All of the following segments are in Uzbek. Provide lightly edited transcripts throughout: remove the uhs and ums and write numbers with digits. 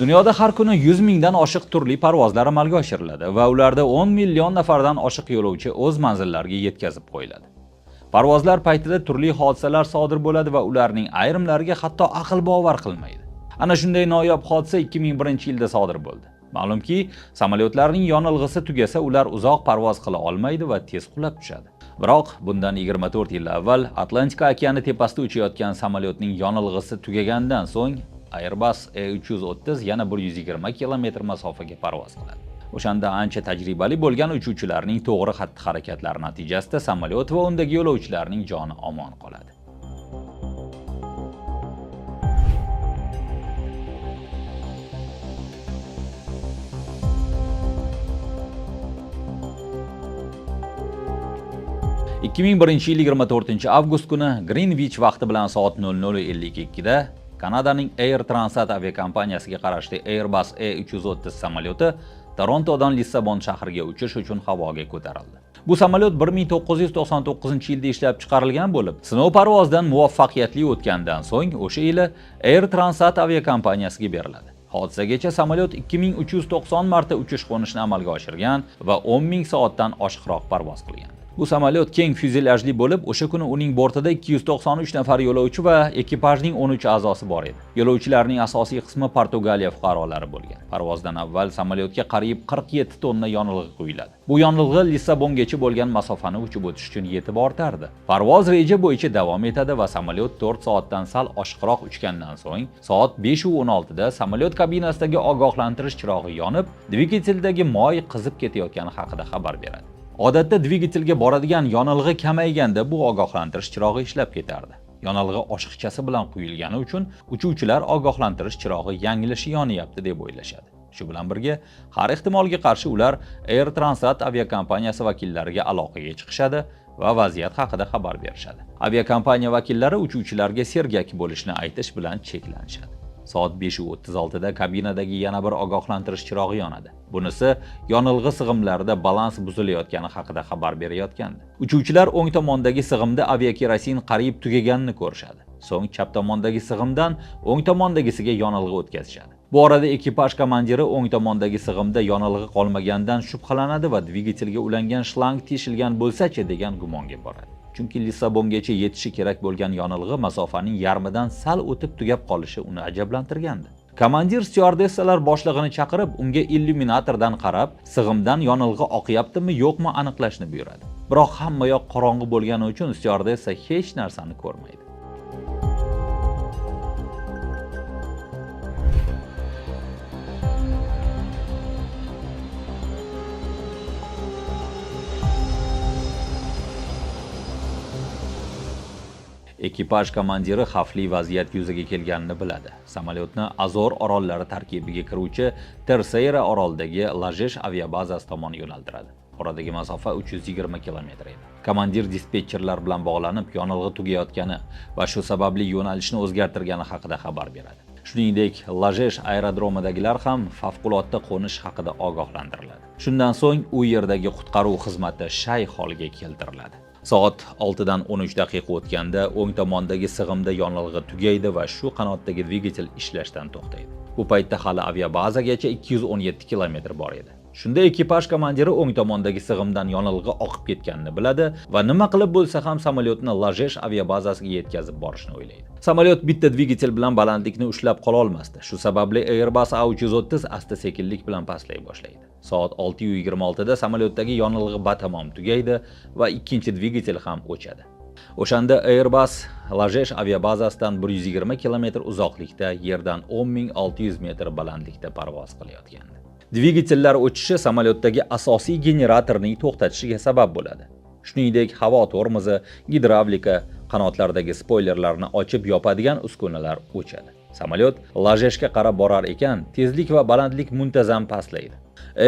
Dunyoda har kuni 100 mingdan oshiq turli parvozlar amalga oshiriladi va ularda 10 million nafardan oshiq yo'lovchi o'z manzillariga yetkazib qo'yiladi. Parvozlar paytida turli hodisalar sodir bo'ladi va ularning ayrimlariga hatto aql bovar qilmaydi. Ana shunday noyob hodisa 2001-yilda sodir bo'ldi. Ma'lumki, samolyotlarning yonilg'isi tugasa, ular uzoq parvoz qila olmaydi va tez qulab tushadi. Biroq bundan 24 yil avval Atlantika okeani tepasida uchayotgan samolyotning yonilg'isi tugagandan so'ng Airbus A330 yana 120 km masofaga parvoz qiladi. O'shanda ancha tajribali bo'lgan uchuvchilarning to'g'ri xatti-harakatlari natijasida samolyot va undagi yo'lovchilarning joni omon qoladi. ...2001 yil 24 avgust kuni Greenwich vaqti bilan soat 00:52 da Kanadaning Air Transat aviakompaniyasiga qarashli Airbus A330 samolyoti Torontodan Lissabon shahriga uchish uchun havoga ko'tarildi. Bu samolyot 1999-yilda ishlab chiqarilgan bo'lib, sinov parvozdan muvaffaqiyatli o'tgandan so'ng o'sha yili Air Transat aviakompaniyasiga beriladi. Hodisagacha samolyot 2390 marta uchish-qo'nishni amalga oshirgan va 10 ming soatdan oshiqroq parvoz qilgan. Bu samolyot keng fyuzelajli bo'lib, o'sha kuni uning bortida 293 nafar yo'lovchi va ekipajning 13 a'zosi bor edi. Yo'lovchilarning asosiy qismi Portugaliya fuqarolari bo'lgan. Parvozdan avval samolyotga qariyb 47 tonna yonilg'i quyiladi. Bu yonilg'i Lissabongacha bo'lgan masofani uchib o'tish uchun yetib ortardi. Parvoz reja bo'yicha davom etadi va samolyot 4 soatdan sal oshiqroq uchgandan so'ng, soat 5:16 da samolyot kabinasidagi ogohlantirish chirog'i yonib, dvigateldagi moy qizib ketayotgani haqida xabar beradi. Odatda dvigatelga boradigan yonilg'i kamayganda bu ogohlantirish chirog'i ishlab ketardi. Yonilg'i oshiqchasi bilan quyilgani uchun uchuvchilar ogohlantirish chirog'i yanglishi yonyapti deb o'ylashadi. Shu bilan birga, har ehtimolga qarshi ular Air Transat aviakompaniyasi vakillariga aloqaga chiqishadi va vaziyat haqida xabar berishadi. Aviakompaniya vakillari uchuvchilarga sergak bo'lishni aytish bilan cheklanishadi. Soat 5:36 da kabinadagi yana bir ogohlantirish chirog'i yonadi. Bunisi yonilg'i sig'imlarida balans buzilayotgani haqida xabar berayotgandi. Uchuvchilar o'ng tomondagi sig'imda aviakerosin qariyb tugaganini ko'rishadi. So'ng chap tomondagi sig'imdan o'ng tomondagisiga yonilg'i o'tkazishadi. Bu orada ekipaj komandiri o'ng tomondagi sig'imda yonilg'i qolmaganidan shubhalanadi va dvigatelga ulangan shlang teshilgan bo'lsa-chi degan gumonga boradi. Chunki Lissabongacha yetishi kerak bo'lgan yonilg'i masofaning yarmidan sal o'tib tugab qolishi uni ajablantirgandi. Komandir styuardessalar boshlig'ini chaqirib, unga illyuminatordan qarab, sig'imdan yonilg'i oqyaptimi, yo'qmi aniqlashni buyuradi. Biroq hamma yoq qorong'i bo'lgani uchun styuardessa hech narsani ko'rmaydi. Ekipaj komandiri xavfli vaziyat yuzaga kelganini biladi. Samolyotni Azor orollari tarkibiga kiruvchi Terceira orolidagi Lajesh aviabazasi tomon yo'naltiradi. Oradagi masofa 320 km edi. Komandir dispetcherlar bilan bog'lanib, yonilg'i tugayotgani va shu sababli yo'nalishni o'zgartirgani haqida xabar beradi. Shuningdek, Lajesh aerodromidagilar ham favqulodda qo'nish haqida ogohlantiriladi. Shundan so'ng u yerdagi qutqaruv xizmati shay holiga keltiriladi. Soat 6:13 o'tganda o'ng tomondagi sig'imda yonilg'i tugaydi va shu qanotdagi dvigatel ishlashdan to'xtaydi. Bu paytda hali aviabazagacha 217 km bor edi. Shunda ekipaj komandiri o'ng tomondagi sig'imdan yonilg'i oqib ketganini biladi va nima qilib bo'lsa ham samolyotni Lajesh aviabazasiga yetkazib borishni o'ylaydi. Samolyot bitta dvigatel bilan balandlikni ushlab qola olmasdi. Shu sababli Airbus A330 asta-sekinlik bilan pastlay boshlaydi. Soat 6:26 da samolyotdagi yonilg'i batamom tugaydi va ikkinchi dvigatel ham o'chadi. O'shanda Airbus Lajesh aviabazasidan 120 km uzoqlikda yerdan 10.600 metr balandlikda parvoz qilayotgandi. Dvigatellar o'chishi samolyotdagi asosiy generatorning to'xtatishiga sabab bo'ladi. Shuningdek, havo tormozi, gidravlika, qanotlardagi spoilerlarni ochib yopadigan uskunalar o'chadi. Samolyot Lajeshga qarab borar ekan, tezlik va balandlik muntazam pastlaydi.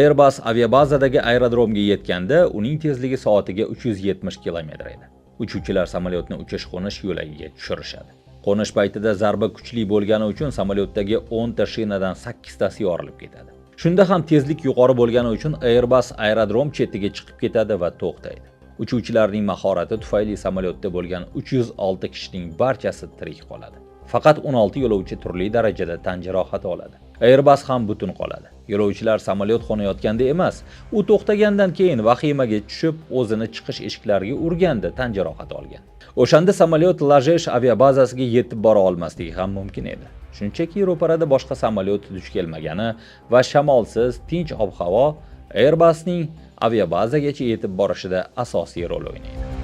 Airbus aviabazadagi aerodromga yetganda uning tezligi soatiga 370 km edi. Uchuvchilar samolyotni uchish-qo'nish yo'lagiga tushirishadi. Qo'nish paytida zarba kuchli bo'lgani uchun samolyotdagi 10 ta shinadan 8 tasi yorilib ketadi. Shunda ham tezlik yuqori bo'lgani uchun Airbus aerodrom chetiga chiqib ketadi va to'xtaydi. Uchuvchilarning mahorati tufayli samolyotda bo'lgan 306 kishining barchasi tirik qoladi. Faqat 16 yo'lovchi turli darajada tan jarohati oladi. Airbus ham butun qoladi. Yo'lovchilar samolyot qo'nayotganda emas, u to'xtagandan keyin vahimaga tushib, o'zini chiqish eshiklariga urganda tan jarohati olgan. O'shanda samolyot Lajesh aviabazasiga yetib bora olmasligi ham mumkin edi. Shunchaki ro'parada boshqa samolyot duch kelmagani va shamolsiz, tinch ob-havo Airbusning aviabazagacha yetib borishida asosiy rol o'ynaydi.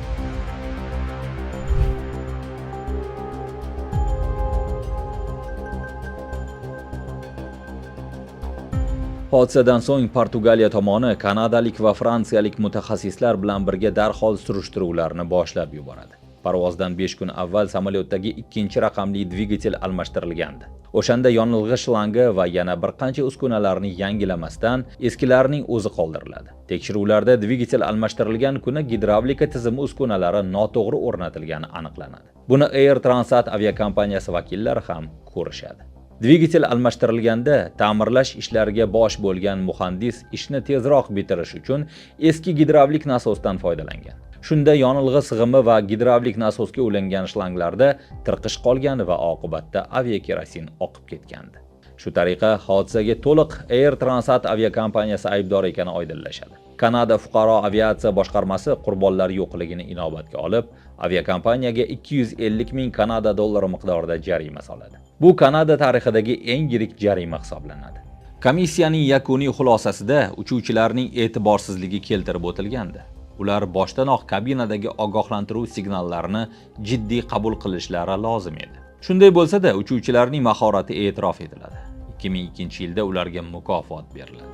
Hodisadan so'ng Portugaliya tomoni kanadalik va fransiyalik mutaxassislar bilan birga darhol surishtiruvlarni boshlab yuboradi. Parvozdan 5 kun avval samolyotdagi ikkinchi raqamli dvigatel almashtirilgandi. O'shanda yonilg'i shlangi va yana bir qancha uskunalarni yangilamasdan eskilarning o'zi qoldiriladi. Tekshiruvlarda dvigatel almashtirilgan kuni gidravlika tizimi uskunalari noto'g'ri o'rnatilgani aniqlanadi. Buni Air Transat aviakompaniyasi vakillari ham ko'rishadi. Dvigatel almashtirilganda ta'mirlash ishlariga bosh bo'lgan muhandis ishni tezroq bitirish uchun eski gidravlik nasosdan foydalangan. Shunda yonilg'i sig'imi va gidravlik nasosga ulangan shlanglarda tirqish qolgan va oqibatda aviakerosin oqib ketgandi. Shu tariqa hodisaga to'liq Air Transat aviakompaniyasi aybdor ekani oydinlashadi. Kanada fuqaro aviatsiya boshqarmasi qurbonlar yo'qligini inobatga olib, aviakompaniyaga 250 ming Kanada dollari miqdorida jarima soladi. Bu Kanada tarixidagi eng yirik jarima hisoblanadi. Komissiyaning yakuniy xulosasida uchuvchilarning e'tiborsizligi keltirib o'tilgandi. Ular boshdanoq kabinadagi ogohlantiruv signallarini jiddiy qabul qilishlari lozim edi. Shunday bo'lsa-da, uchuvchilarning mahorati e'tirof etiladi. 2002-yilda ularga mukofot beriladi.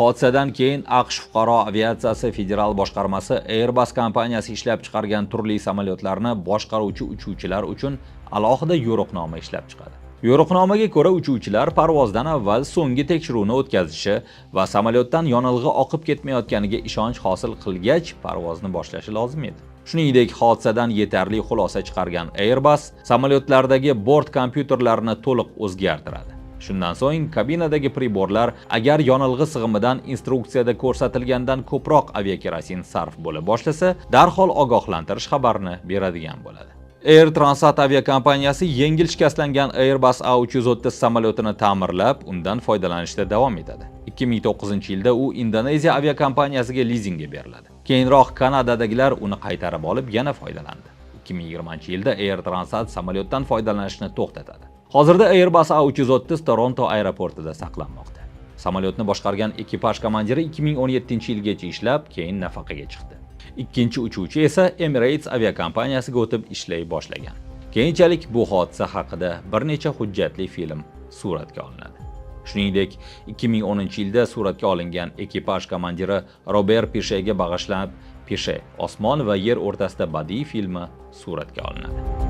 Hodisadan keyin AQSh fuqaro aviatsiyasi federal boshqarmasi Airbus kompaniyasi ishlab chiqargan turli samolyotlarni boshqaruvchi uchuvchilar uchun alohida yo'riqnoma ishlab chiqadi. Yo'riqnomaga ko'ra uchuvchilar parvozdan avval so'nggi tekshiruvni o'tkazishi va samolyotdan yonilg'i oqib ketmayotganiga ishonch hosil qilgach parvozni boshlashi lozim edi. Shuningdek, hodisadan yetarli xulosa chiqargan Airbus samolyotlardagi bort kompyuterlarini to'liq o'zgartiradi. Shundan so'ng kabinadagi priborlar agar yonilg'i sig'imidan instruksiyada ko'rsatilgandan ko'proq aviakerosin sarf bo'la boshlasa, darhol ogohlantirish xabarini beradigan bo'ladi. Air Transat aviakompaniyasi yengil shikastlangan Airbus A330 samolyotini ta'mirlab, undan foydalanishda davom etadi. 2009-yilda u Indoneziya aviakompaniyasiga lizingga beriladi. Keyinroq Kanadadagilar uni qaytarib olib, yana foydalandi. 2020-yilda Air Transat samolyotdan foydalanishni to'xtatadi. Hozirda Airbus A330 Toronto aeroportida saqlanmoqda. Samolyotni boshqargan ekipaj komandiri 2017-yilgacha ishlab, keyin nafaqaga chiqdi. Ikkinchi uchuvchi esa Emirates aviakompaniyasiga o'tib ishlay boshlagan. Keyinchalik bu hodisa haqida bir necha hujjatli film suratga olinadi. Shuningdek, 2010-yilda suratga olingan ekipaj komandiri Robert Pishega bag'ishlab Pishe, osmon va yer o'rtasida badiiy filmi suratga olinadi.